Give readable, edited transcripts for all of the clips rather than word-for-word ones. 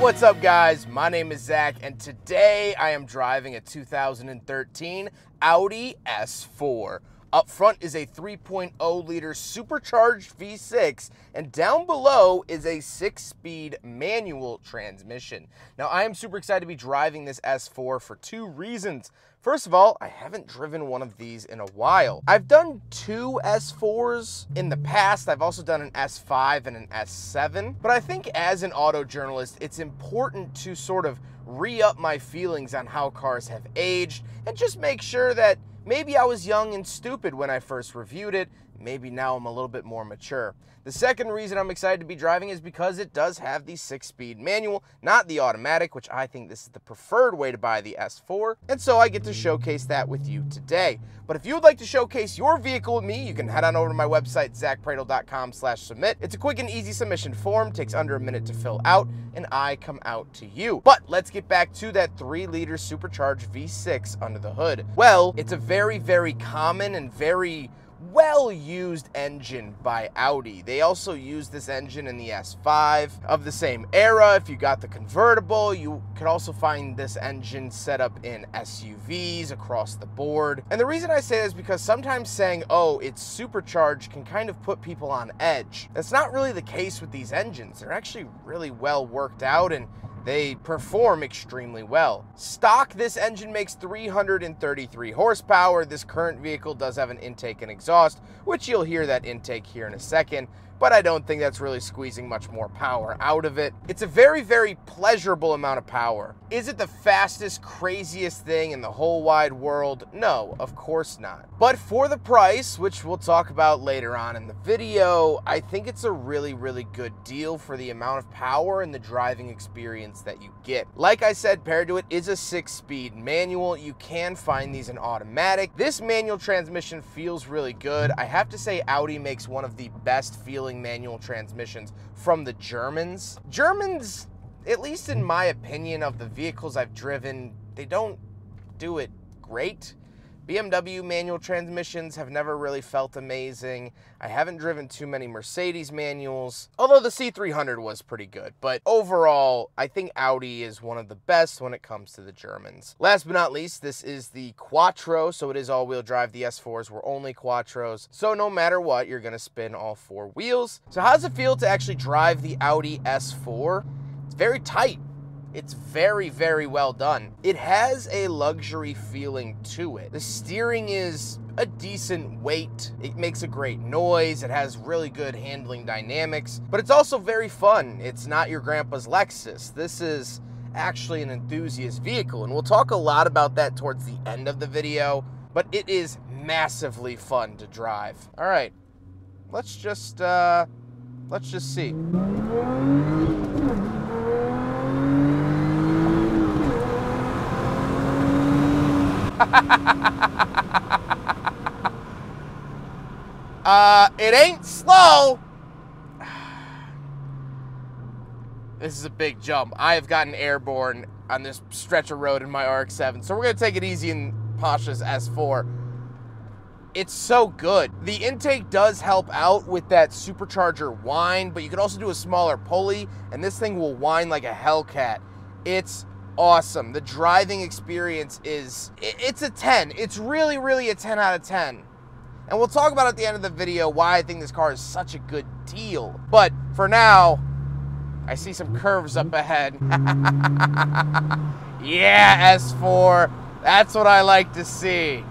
What's up, guys? My name is Zach, and today I am driving a 2013 Audi S4. Up front is a 3.0 liter supercharged V6, and down below is a 6-speed manual transmission. Now, I am super excited to be driving this S4 for two reasons. First of all, I haven't driven one of these in a while. I've done two S4s in the past. I've also done an S5 and an S7. But I think as an auto journalist, it's important to sort of re-up my feelings on how cars have aged and just make sure that maybe I was young and stupid when I first reviewed it. Maybe now I'm a little bit more mature. The second reason I'm excited to be driving is because it does have the 6-speed manual, not the automatic, which I think this is the preferred way to buy the S4. And so I get to showcase that with you today. But if you would like to showcase your vehicle with me, you can head on over to my website, zackpradel.com/submit. It's a quick and easy submission form, takes under a minute to fill out, and I come out to you. But let's get back to that 3-liter supercharged V6 under the hood. Well, it's a very, very common and very well-used engine by Audi. They also use this engine in the S5 of the same era. If you got the convertible, you could also find this engine set up in SUVs across the board. And the reason I say this is because sometimes saying, oh, it's supercharged can kind of put people on edge. That's not really the case with these engines. They're actually really well worked out and they perform extremely well. Stock, this engine makes 333 horsepower. This current vehicle does have an intake and exhaust, which you'll hear that intake here in a second, but I don't think that's really squeezing much more power out of it. It's a very, very pleasurable amount of power. Is it the fastest, craziest thing in the whole wide world? No, of course not. But for the price, which we'll talk about later on in the video, I think it's a really, really good deal for the amount of power and the driving experience that you get. Like I said, paired to it is a 6-speed manual. You can find these in automatic. This manual transmission feels really good. I have to say Audi makes one of the best feeling manual transmissions from the Germans. Germans, at least in my opinion of the vehicles I've driven, they don't do it great. BMW manual transmissions have never really felt amazing. I haven't driven too many Mercedes manuals, although the C300 was pretty good. But overall, I think Audi is one of the best when it comes to the Germans. Last but not least, this is the Quattro, so it is all-wheel drive. The S4s were only Quattros, so no matter what, you're gonna spin all 4 wheels. So how does it feel to actually drive the Audi S4? It's very tight. It's very, very well done. It has a luxury feeling to it. The steering is a decent weight. It makes a great noise. It has really good handling dynamics, but it's also very fun. It's not your grandpa's Lexus. This is actually an enthusiast vehicle, and we'll talk a lot about that towards the end of the video, but it is massively fun to drive. All right, let's just see. It ain't slow. This is a big jump. I have gotten airborne on this stretch of road in my RX-7, so we're gonna take it easy in Pasha's S4. It's so good. The intake does help out with that supercharger whine, but you can also do a smaller pulley, and this thing will whine like a Hellcat. It's awesome. The driving experience it's a 10. It's really, really a 10 out of 10. And we'll talk about at the end of the video why I think this car is such a good deal. But for now, I see some curves up ahead. Yeah, S4. That's what I like to see.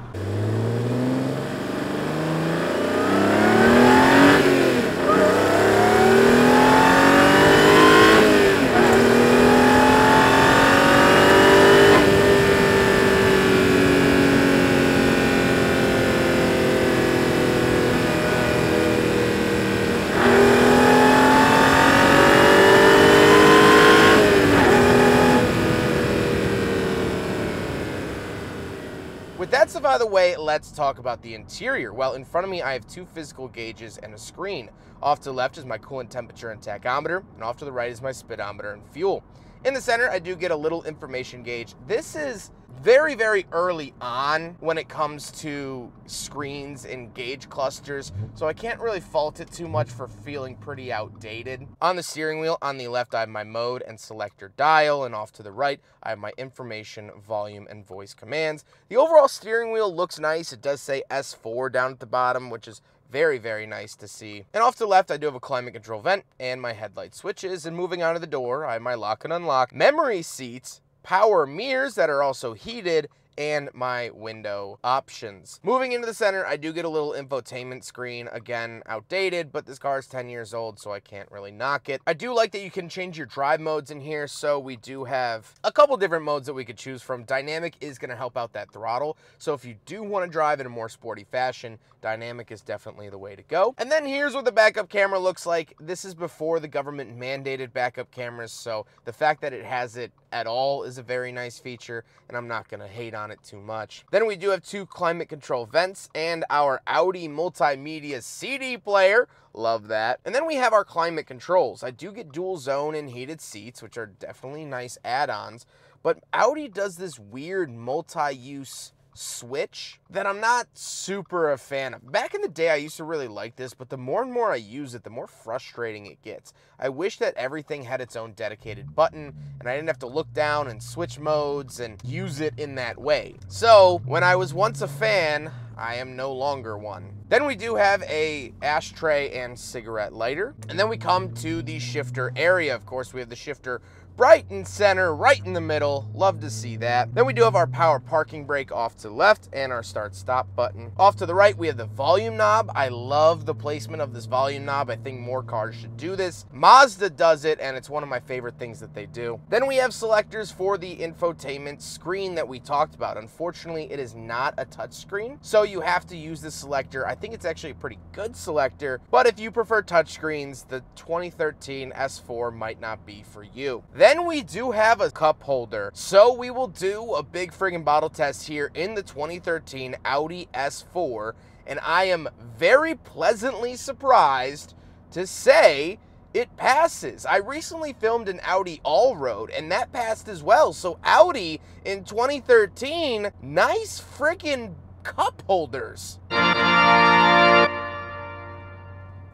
That's by the way, let's talk about the interior. Well, in front of me, I have 2 physical gauges and a screen. Off to the left is my coolant temperature and tachometer, and off to the right is my speedometer and fuel. In the center, I do get a little information gauge. This is very, very early on when it comes to screens and gauge clusters, so I can't really fault it too much for feeling pretty outdated. On the steering wheel, on the left, I have my mode and selector dial, and off to the right, I have my information, volume, and voice commands. The overall steering wheel looks nice. It does say S4 down at the bottom, which is very, very nice to see. And off to the left, I do have a climate control vent and my headlight switches. And moving on to the door, I have my lock and unlock, memory seats, power mirrors that are also heated, and my window options. Moving into the center, I do get a little infotainment screen. Again, outdated, but this car is 10 years old, so I can't really knock it. I do like that you can change your drive modes in here, so we do have a couple different modes that we could choose from. Dynamic is going to help out that throttle, so if you do want to drive in a more sporty fashion, Dynamic is definitely the way to go. And then here's what the backup camera looks like. This is before the government mandated backup cameras, so the fact that it has it at all is a very nice feature, and I'm not going to hate on it too much. Then we do have 2 climate control vents and our Audi multimedia CD player. Love that. And then we have our climate controls. I do get dual zone and heated seats, which are definitely nice add-ons, but Audi does this weird multi-use switch that I'm not super a fan of. Back in the day, I used to really like this, but the more and more I use it, the more frustrating it gets. I wish that everything had its own dedicated button and I didn't have to look down and switch modes and use it in that way. So when I was once a fan, I am no longer one. Then we do have a ashtray and cigarette lighter. And then we come to the shifter area. Of course, we have the shifter bright and center, right in the middle. Love to see that. Then we do have our power parking brake off to the left and our start stop button. Off to the right, we have the volume knob. I love the placement of this volume knob. I think more cars should do this. Mazda does it, and it's one of my favorite things that they do. Then we have selectors for the infotainment screen that we talked about. Unfortunately, it is not a touch screen, so you have to use this selector. I think it's actually a pretty good selector, but if you prefer touchscreens, the 2013 S4 might not be for you. Then we do have a cup holder. So we will do a big friggin' bottle test here in the 2013 Audi S4. And I am very pleasantly surprised to say it passes. I recently filmed an Audi all-road and that passed as well. So Audi in 2013, nice friggin' cup holders.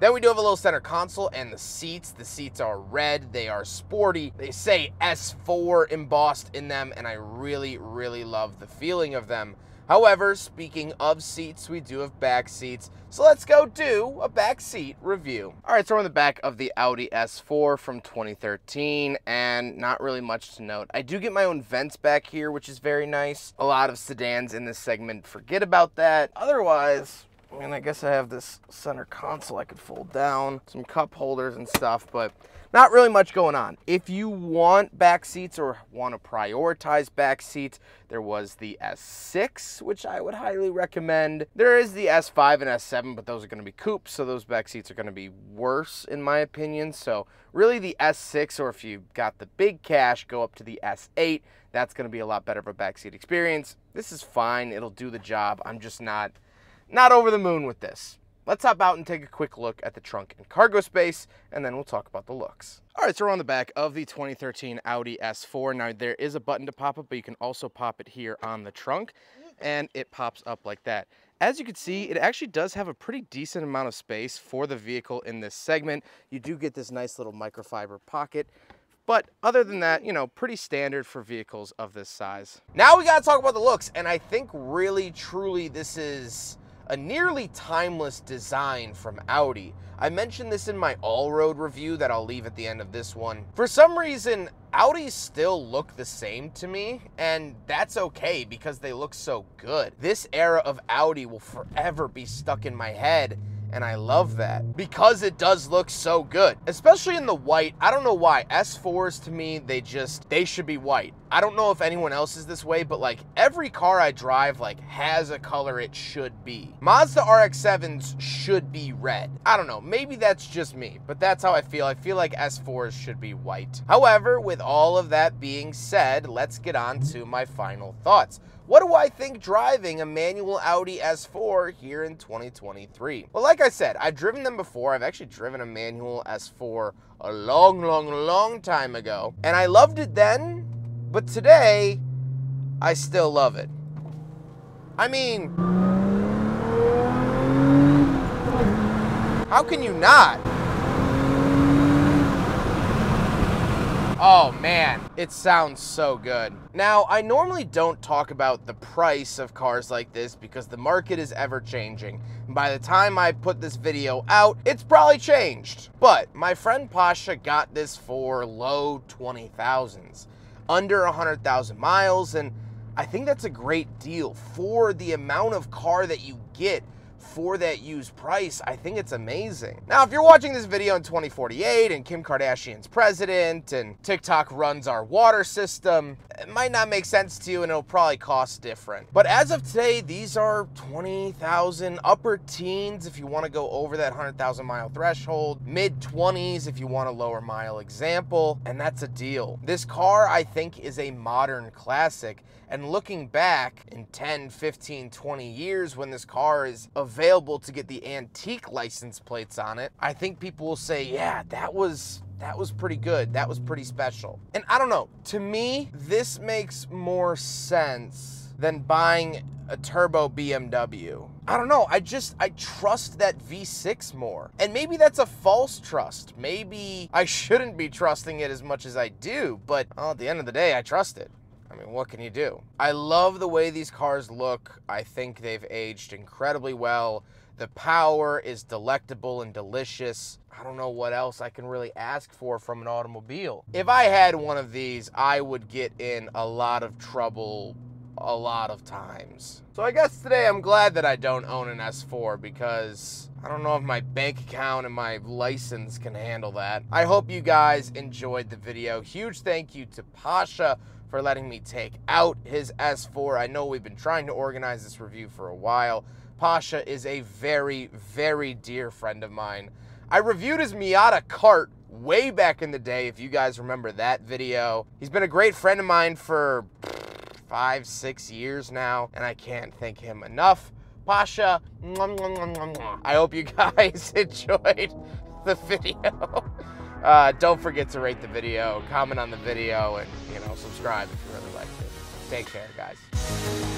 Then we do have a little center console and the seats. The seats are red, they are sporty. They say S4 embossed in them, and I really, really love the feeling of them. However, speaking of seats, we do have back seats. So let's go do a back seat review. All right, so we're on the back of the Audi S4 from 2013, and not really much to note. I do get my own vents back here, which is very nice. A lot of sedans in this segment forget about that. Otherwise, I mean, I guess I have this center console I could fold down, some cup holders and stuff, but not really much going on. If you want back seats or want to prioritize back seats, there was the S6, which I would highly recommend. There is the S5 and S7, but those are going to be coupes, so those back seats are going to be worse in my opinion. So really the S6, or if you got the big cash, go up to the S8. That's going to be a lot better of a backseat experience. This is fine. It'll do the job. I'm just not over the moon with this. Let's hop out and take a quick look at the trunk and cargo space, and then we'll talk about the looks. All right, so we're on the back of the 2013 Audi S4. Now, there is a button to pop up, but you can also pop it here on the trunk, and it pops up like that. As you can see, it actually does have a pretty decent amount of space for the vehicle in this segment. You do get this nice little microfiber pocket. But other than that, you know, pretty standard for vehicles of this size. Now we gotta talk about the looks, and I think really, truly, this is a nearly timeless design from Audi. I mentioned this in my all-road review that I'll leave at the end of this one. For some reason, Audis still look the same to me, and that's okay because they look so good. This era of Audi will forever be stuck in my head, and I love that because it does look so good, especially in the white. I don't know why. S4s to me, they should be white. I don't know if anyone else is this way, but like every car I drive like has a color it should be. Mazda RX-7s should be red. I don't know, maybe that's just me, but that's how I feel. I feel like S4s should be white. However, with all of that being said, let's get on to my final thoughts. What do I think driving a manual Audi S4 here in 2023? Well, like I said, I've driven them before. I've actually driven a manual S4 a long time ago, and I loved it then, but today, I still love it. I mean, how can you not? Oh man, it sounds so good. Now, I normally don't talk about the price of cars like this because the market is ever changing. By the time I put this video out, it's probably changed. But my friend Pasha got this for low 20,000s, under 100,000 miles, and I think that's a great deal for the amount of car that you get for that used price. I think it's amazing. Now, if you're watching this video in 2048 and Kim Kardashian's president and TikTok runs our water system, it might not make sense to you and it'll probably cost different. But as of today, these are 20,000, upper teens if you want to go over that 100,000 mile threshold, mid 20s if you want a lower mile example, and that's a deal. This car, I think, is a modern classic. And looking back in 10, 15, 20 years when this car is available to get the antique license plates on it, I think people will say, yeah, that was pretty good. That was pretty special. And I don't know, to me, this makes more sense than buying a turbo BMW. I don't know, I trust that V6 more. And maybe that's a false trust. Maybe I shouldn't be trusting it as much as I do, but at the end of the day, I trust it. I mean, what can you do? I love the way these cars look. I think they've aged incredibly well. The power is delectable and delicious. I don't know what else I can really ask for from an automobile. If I had one of these, I would get in a lot of trouble a lot of times. So I guess today I'm glad that I don't own an S4 because I don't know if my bank account and my license can handle that. I hope you guys enjoyed the video. Huge thank you to Pasha for letting me take out his S4. I know we've been trying to organize this review for a while. Pasha is a very, very dear friend of mine. I reviewed his Miata cart way back in the day, if you guys remember that video. He's been a great friend of mine for 5, 6 years now, and I can't thank him enough. Pasha, I hope you guys enjoyed the video. Don't forget to rate the video, comment on the video, and subscribe if you really liked it. Take care, guys.